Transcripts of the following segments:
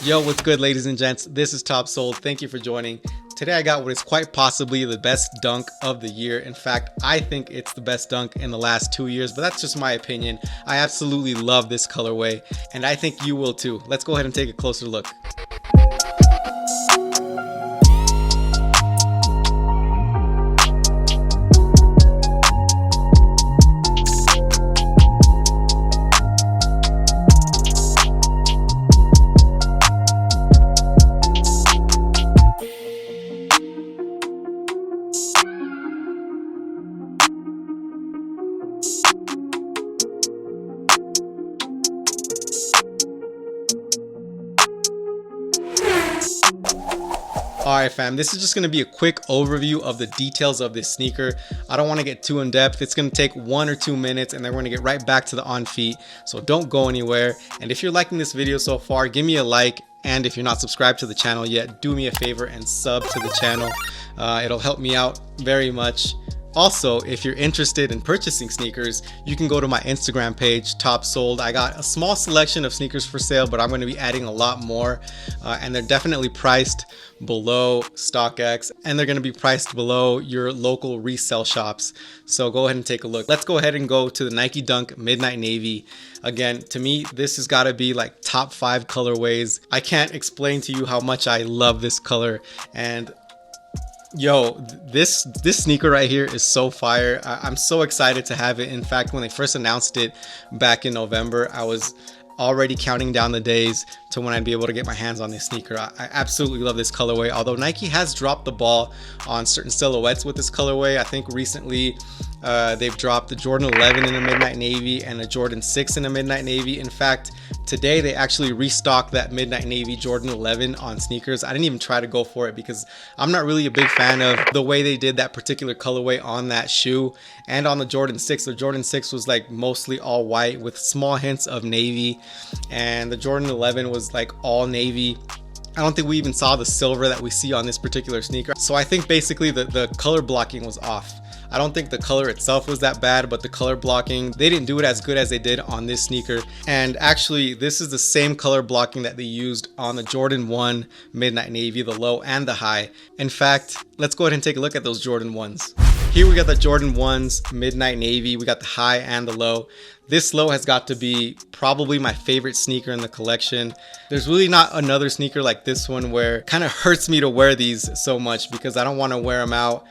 Yo, what's good, ladies and gents? This is Top Sold. Thank you for joining. Today I got what is quite possibly the best dunk of the year. In fact, I think it's the best dunk in the last 2 years, but that's just my opinion. I absolutely love this colorway, and I think you will too. Let's go ahead and take a closer look. Alright fam, this is just going to be a quick overview of the details of this sneaker. I don't want to get too in depth. It's going to take 1 or 2 minutes and then we're going to get right back to the on feet. So don't go anywhere. And if you're liking this video so far, give me a like. And if you're not subscribed to the channel yet, do me a favor and sub to the channel. It'll help me out very much. Also, if you're interested in purchasing sneakers, you can go to my Instagram page, Top Sold. I got a small selection of sneakers for sale, but I'm going to be adding a lot more. And they're definitely priced below StockX, and they're going to be priced below your local resale shops. So go ahead and take a look. Let's go ahead and go to the Nike Dunk Midnight Navy. Again, to me, this has got to be like top 5 colorways. I can't explain to you how much I love this color. And yo, this sneaker right here is so fire. I'm so excited to have it. In fact, when they first announced it back in November, I was already counting down the days to when I'd be able to get my hands on this sneaker. I absolutely love this colorway. Although Nike has dropped the ball on certain silhouettes with this colorway. I think recently they've dropped the Jordan 11 in a midnight navy and a Jordan 6 in a midnight navy. In fact, today they actually restocked that midnight navy Jordan 11 on sneakers. I didn't even try to go for it because I'm not really a big fan of the way they did that particular colorway on that shoe. And on the Jordan 6, the Jordan 6 was like mostly all white with small hints of navy, and the Jordan 11 was like all navy. I don't think we even saw the silver that we see on this particular sneaker. So I think basically the color blocking was off. I don't think the color itself was that bad, but the color blocking, they didn't do it as good as they did on this sneaker. And actually, this is the same color blocking that they used on the Jordan 1 Midnight Navy, the low and the high. In fact, let's go ahead and take a look at those Jordan 1s. Here we got the Jordan 1s Midnight Navy. We got the high and the low. This low has got to be probably my favorite sneaker in the collection. There's really not another sneaker like this one where it kind of hurts me to wear these so much because I don't want to wear them out.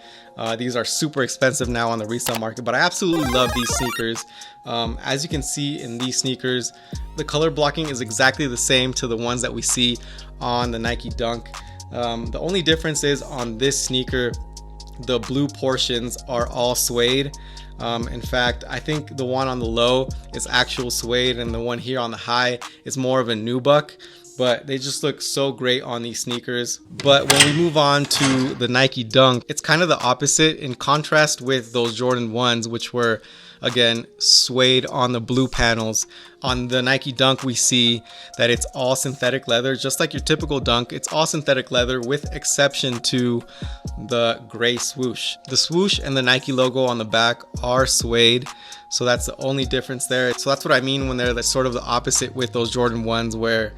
These are super expensive now on the resale market, but I absolutely love these sneakers. As you can see in these sneakers, the color blocking is exactly the same to the ones that we see on the Nike Dunk. The only difference is on this sneaker, the blue portions are all suede. In fact, I think the one on the low is actual suede and the one here on the high is more of a nubuck. But they just look so great on these sneakers. But when we move on to the Nike Dunk, it's kind of the opposite in contrast with those Jordan 1s, which were, again, suede on the blue panels. On the Nike Dunk, we see that it's all synthetic leather, just like your typical Dunk. It's all synthetic leather with exception to the gray swoosh. The swoosh and the Nike logo on the back are suede. So that's the only difference there. So that's what I mean when they're sort of the opposite with those Jordan 1s where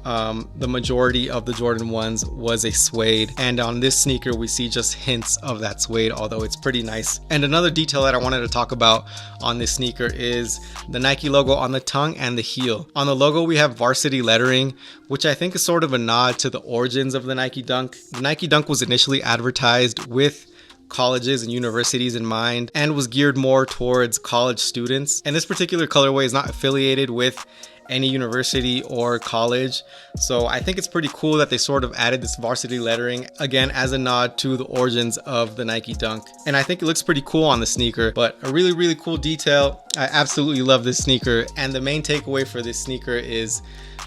the majority of the Jordan 1s was a suede, and on this sneaker we see just hints of that suede, although it's pretty nice. And another detail that I wanted to talk about on this sneaker is the Nike logo on the tongue and the heel. On the logo we have varsity lettering, which I think is sort of a nod to the origins of the Nike Dunk. The Nike Dunk was initially advertised with colleges and universities in mind and was geared more towards college students, and this particular colorway is not affiliated with any university or college. So I think it's pretty cool that they sort of added this varsity lettering, again, as a nod to the origins of the Nike Dunk. And I think it looks pretty cool on the sneaker, but a really, really cool detail. I absolutely love this sneaker. And the main takeaway for this sneaker is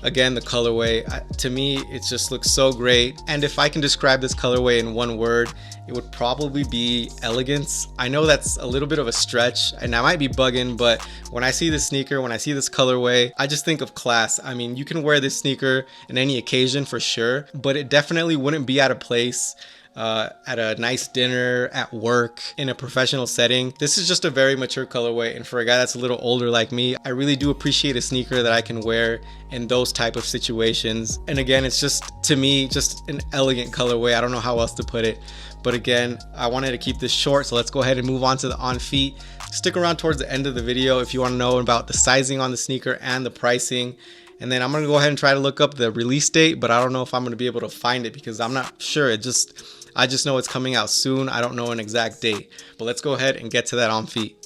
Again, the colorway, to me, it just looks so great. And if I can describe this colorway in one word, it would probably be elegance. I know that's a little bit of a stretch and I might be bugging, but when I see this sneaker, when I see this colorway, I just think of class. I mean, you can wear this sneaker in any occasion for sure, but it definitely wouldn't be out of place at a nice dinner, at work, in a professional setting. This is just a very mature colorway, and for a guy that's a little older like me, I really do appreciate a sneaker that I can wear in those type of situations. And again, it's just, to me, just an elegant colorway. I don't know how else to put it, but again, I wanted to keep this short, so let's go ahead and move on to the on feet. Stick around towards the end of the video if you want to know about the sizing on the sneaker and the pricing. And then I'm going to go ahead and try to look up the release date, but I don't know if I'm going to be able to find it because I'm not sure. I just know it's coming out soon. I don't know an exact date, but let's go ahead and get to that on feet.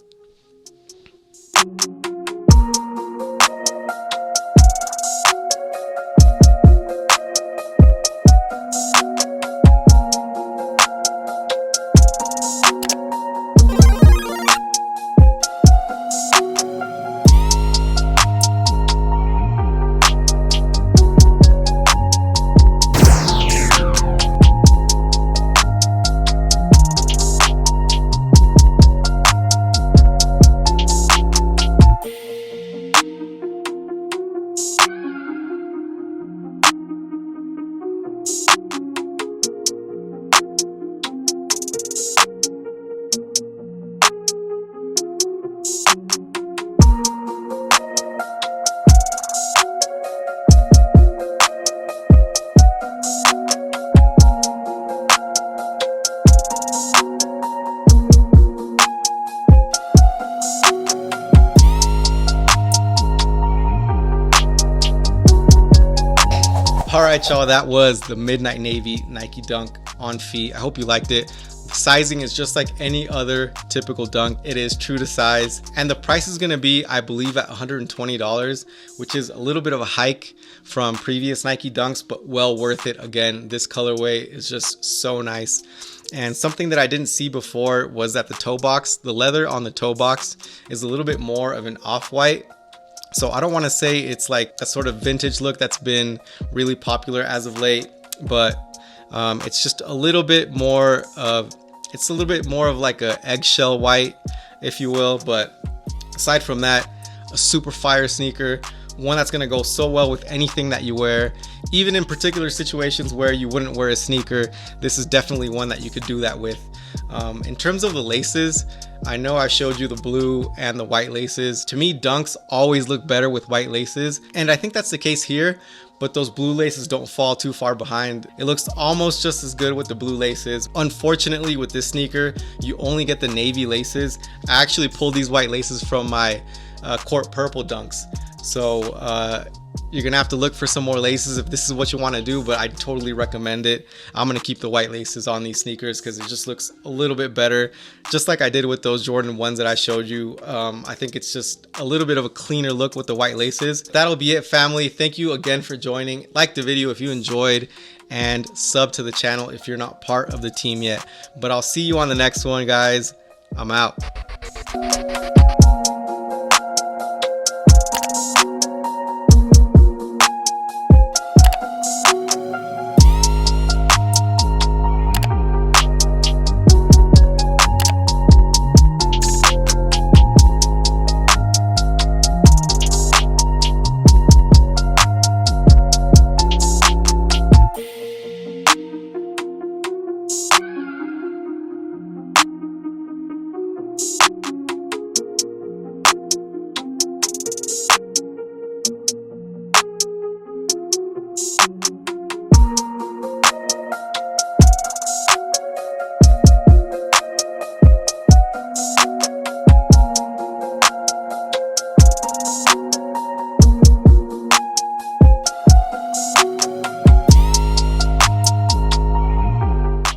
Alright y'all, that was the Midnight Navy Nike Dunk on feet. I hope you liked it. The sizing is just like any other typical dunk. It is true to size, and the price is going to be, I believe, at $120, which is a little bit of a hike from previous Nike Dunks, but well worth it. Again, this colorway is just so nice. And something that I didn't see before was that the toe box, the leather on the toe box is a little bit more of an off-white. So I don't want to say it's like a sort of vintage look that's been really popular as of late, but it's just a little bit more of, like a eggshell white, if you will. But aside from that, a super fire sneaker, one that's going to go so well with anything that you wear. Even in particular situations where you wouldn't wear a sneaker, this is definitely one that you could do that with. In terms of the laces, I know I showed you the blue and the white laces. To me, dunks always look better with white laces, and I think that's the case here, but those blue laces don't fall too far behind. It looks almost just as good with the blue laces. Unfortunately, with this sneaker, you only get the navy laces. I actually pulled these white laces from my court purple dunks. So you're gonna have to look for some more laces if this is what you want to do, but I totally recommend it. I'm gonna keep the white laces on these sneakers because it just looks a little bit better, just like I did with those Jordan 1s that I showed you. I think it's just a little bit of a cleaner look with the white laces. That'll be it, family. Thank you again for joining. Like the video if you enjoyed, and sub to the channel if you're not part of the team yet. But I'll see you on the next one, guys. I'm out.